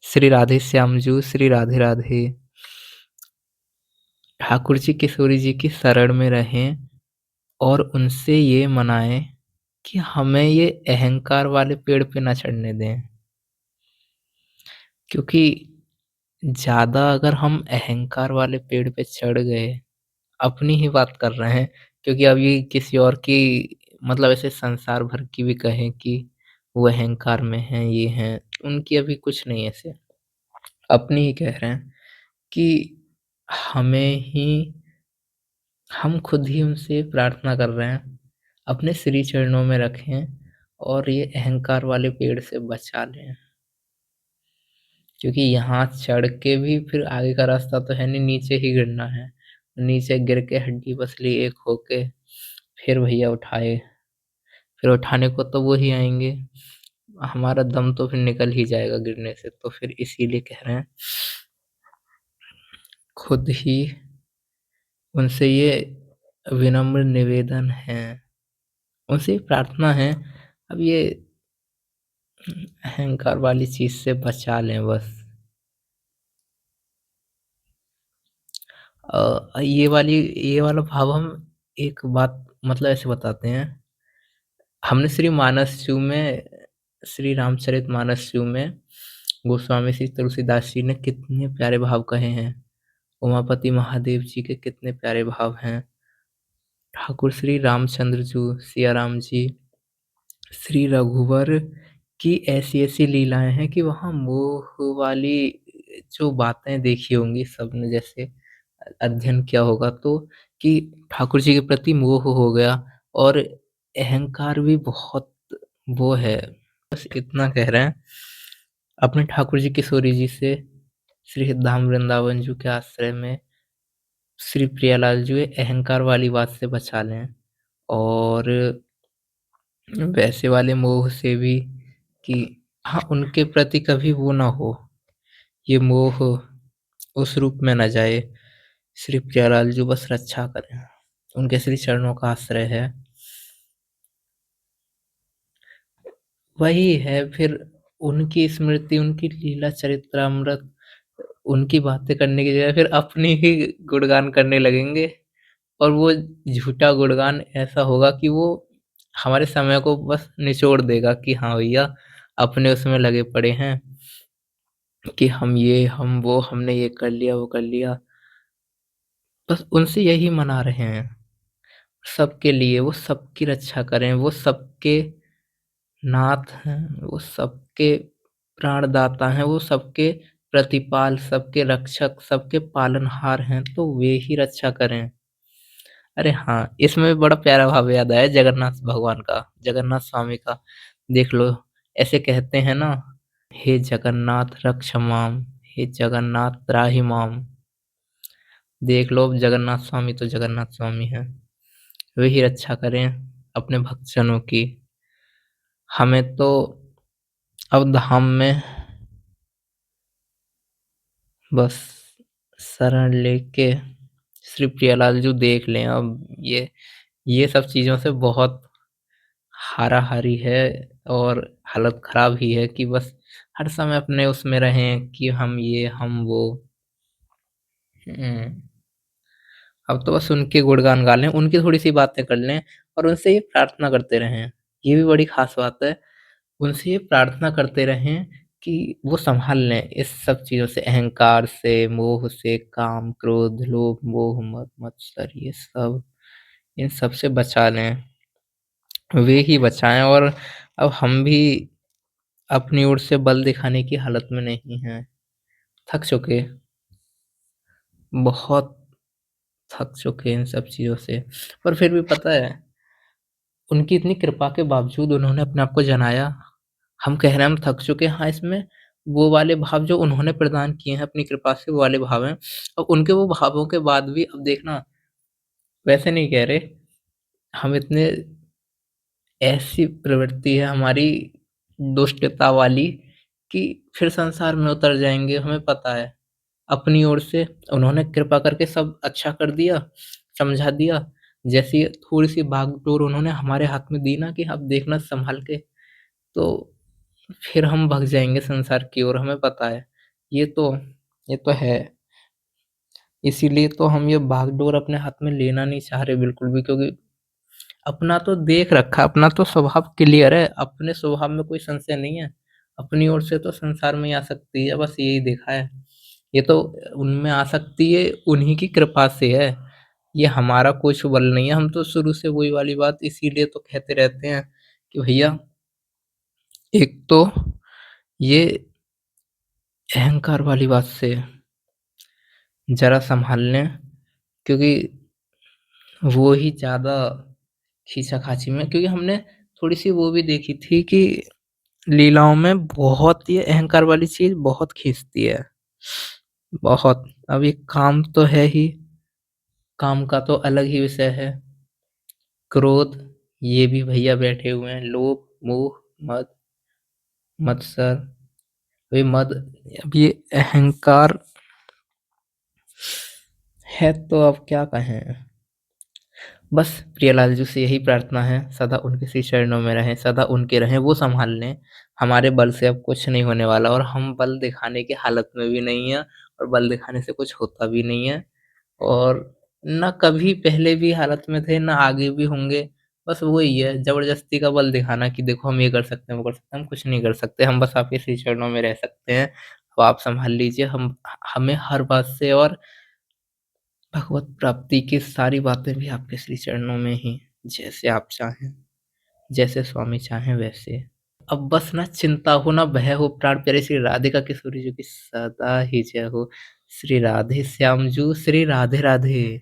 श्री राधे श्याम जू, श्री राधे राधे। ठाकुर जी किशोरी जी की शरण में रहें और उनसे ये मनाएँ कि हमें ये अहंकार वाले पेड़ पे ना चढ़ने दें। क्योंकि ज़्यादा अगर हम अहंकार वाले पेड़ पे चढ़ गए, अपनी ही बात कर रहे हैं, क्योंकि अभी किसी और की मतलब ऐसे संसार भर की भी कहें कि वो अहंकार में हैं, ये हैं, उनकी अभी कुछ नहीं है ऐसे। अपनी ही कह रहे हैं कि हमें ही हम खुद ही उनसे प्रार्थना कर रहे हैं, अपने श्री चरणों में रखें और ये अहंकार वाले पेड़ से बचा लें। क्योंकि यहाँ चढ़ के भी फिर आगे का रास्ता तो है नहीं, नीचे ही गिरना है। नीचे गिर के हड्डी पसली एक होके फिर भैया उठाए, फिर उठाने को तो वो ही आएँगे। हमारा दम तो फिर निकल ही जाएगा गिरने से, तो फिर इसीलिए कह रहे हैं, खुद ही उनसे ये विनम्र निवेदन है, उनसे प्रार्थना है, अब ये अहंकार वाली चीज़ से बचा लें बस। ये वाला भाव हम एक बात मतलब ऐसे बताते हैं, हमने श्री रामचरितमानस में गोस्वामी श्री तुलसीदास जी ने कितने प्यारे भाव कहे हैं। उमापति महादेव जी के कितने प्यारे भाव हैं। ठाकुर श्री रामचंद्र जी, सिया राम जी, श्री रघुवर की ऐसी-ऐसी लीलाएँ हैं कि वहाँ मोह वाली जो बातें देखी होंगी सबने, जैसे अध्ययन किया होगा तो, कि ठाकुर जी के प्रति मोह हो गया और अहंकार भी बहुत वो है। बस इतना कह रहे हैं, अपने ठाकुर जी किशोरी जी से श्री धाम वृंदावन जी के आश्रय में श्री प्रियालाल जी अहंकार वाली बात से बचा लें और वैसे वाले मोह से भी, कि हाँ, उनके प्रति कभी वो ना हो, ये मोह उस रूप में ना जाए। श्री प्रियालाल जी बस रक्षा करें, उनके श्री चरणों का आश्रय है। वही है फिर, उनकी स्मृति, उनकी लीला चरित्रामृत, उनकी बातें करने की जगह फिर अपनी ही गुणगान करने लगेंगे और वो झूठा गुणगान ऐसा होगा कि वो हमारे समय को बस निचोड़ देगा कि हाँ भैया, अपने उसमें लगे पड़े हैं कि हम ये, हम वो, हमने ये कर लिया, वो कर लिया। बस उनसे यही मना रहे हैं, सबके लिए, वो सबकी रक्षा करें, वो सबके नाथ हैं, वो सबके प्राणदाता हैं, वो सबके प्रतिपाल, सबके रक्षक, सबके पालनहार हैं, तो वे ही रक्षा करें। अरे हाँ, इसमें भी बड़ा प्यारा भाव याद आया जगन्नाथ भगवान का, जगन्नाथ स्वामी का। देख लो, ऐसे कहते हैं ना, हे जगन्नाथ रक्ष माम, हे जगन्नाथ त्राहि माम। देख लो, जगन्नाथ स्वामी तो जगन्नाथ स्वामी हैं, वे ही रक्षा करें अपने भक्तजनों की। हमें तो अब धाम में बस शरण लेके श्री प्रियालाल जी देख लें। अब ये सब चीज़ों से बहुत हारा-हारी है और हालत खराब ही है कि बस हर समय अपने उसमें रहें कि हम ये, हम वो। हुँ, अब तो बस उनके गुणगान गा लें, उनकी थोड़ी-सी बातें कर लें और उनसे ये प्रार्थना करते रहें। ये भी बड़ी ख़ास बात है, उनसे ये प्रार्थना करते रहें कि वो सँभाल लें इस सब चीज़ों से, अहंकार से, मोह से, काम, क्रोध, लोभ, मोह, मद मत्सर, ये सब, इन सब से बचा लें। वे ही बचाएँ और अब हम भी अपनी ओर से बल दिखाने की हालत में नहीं हैं। थक चुके, बहुत थक चुके इन सब चीज़ों से। पर फिर भी पता है, उनकी इतनी कृपा के बावजूद उन्होंने अपने आप को जनाया। हम कह रहे हैं हम थक चुके हैं, हाँ, इसमें वो वाले भाव जो उन्होंने प्रदान किए हैं अपनी कृपा से, वो वाले भाव हैं। और उनके वो भावों के बाद भी अब देखना, वैसे नहीं कह रहे, हम इतने, ऐसी प्रवृत्ति है हमारी दुष्टता वाली कि फिर संसार में उतर जाएँगे, हमें पता है। अपनी ओर से उन्होंने कृपा करके सब अच्छा कर दिया, समझा दिया। जैसी थोड़ी-सी बागडोर उन्होंने हमारे हाथ में दी ना कि अब देखना सँभाल के, तो फिर हम भग जाएँगे संसार की ओर, हमें पता है। ये तो ये तो है। इसीलिए तो हम ये बागडोर अपने हाथ में लेना नहीं चाह रहे बिल्कुल भी, क्योंकि अपना तो देख रखा, अपना तो स्वभाव क्लियर है, अपने स्वभाव में कोई संशय नहीं है। अपनी ओर से तो संसार में ही आ सकती है, बस यही देखा है। ये तो उनमें आ सकती है, उन्हीं की कृपा से है। ये हमारा कुछ बल नहीं है, हम तो शुरू से वही वाली बात इसीलिए तो कहते रहते हैं कि भैया, एक तो ये अहंकार वाली बात से ज़रा सँभाल लें, क्योंकि वो ही ज़्यादा खींचा-खाची में, क्योंकि हमने थोड़ी-सी वो भी देखी थी कि लीलाओं में बहुत ये अहंकार वाली चीज़ बहुत खींचती है, बहुत। अब ये काम तो है ही, काम का तो अलग ही विषय है। क्रोध, ये भी भैया बैठे हुए हैं, लोभ, मोह, मद, मत्सर, ये मद, अब ये अहंकार है तो अब क्या कहें। बस प्रियलाल जी से यही प्रार्थना है, सदा उनके श्री चरणों में रहें, सदा उनके रहें, वो सँभाल लें। हमारे बल से अब कुछ नहीं होने वाला, और हम बल दिखाने की हालत में भी नहीं हैं, और बल दिखाने से कुछ होता भी नहीं है। और ना कभी पहले भी हालत में थे, ना आगे भी होंगे। बस वही है, ज़बरदस्ती का बल दिखाना कि देखो हम ये कर सकते हैं, वो कर सकते हैं, हम कुछ नहीं कर सकते। हम बस आपके श्री चरणों में रह सकते हैं। अब आप सँभाल लीजिए, हमें हर बात से, और भगवत प्राप्ति की सारी बातें भी आपके श्री चरणों में ही, जैसे आप चाहें, जैसे स्वामी चाहें वैसे। अब बस ना चिंता हो ना भय हो, प्राण प्यारे श्री राधिका किशोरी जी की सदा ही जय हो। श्री राधे श्याम जू, श्री राधे राधे।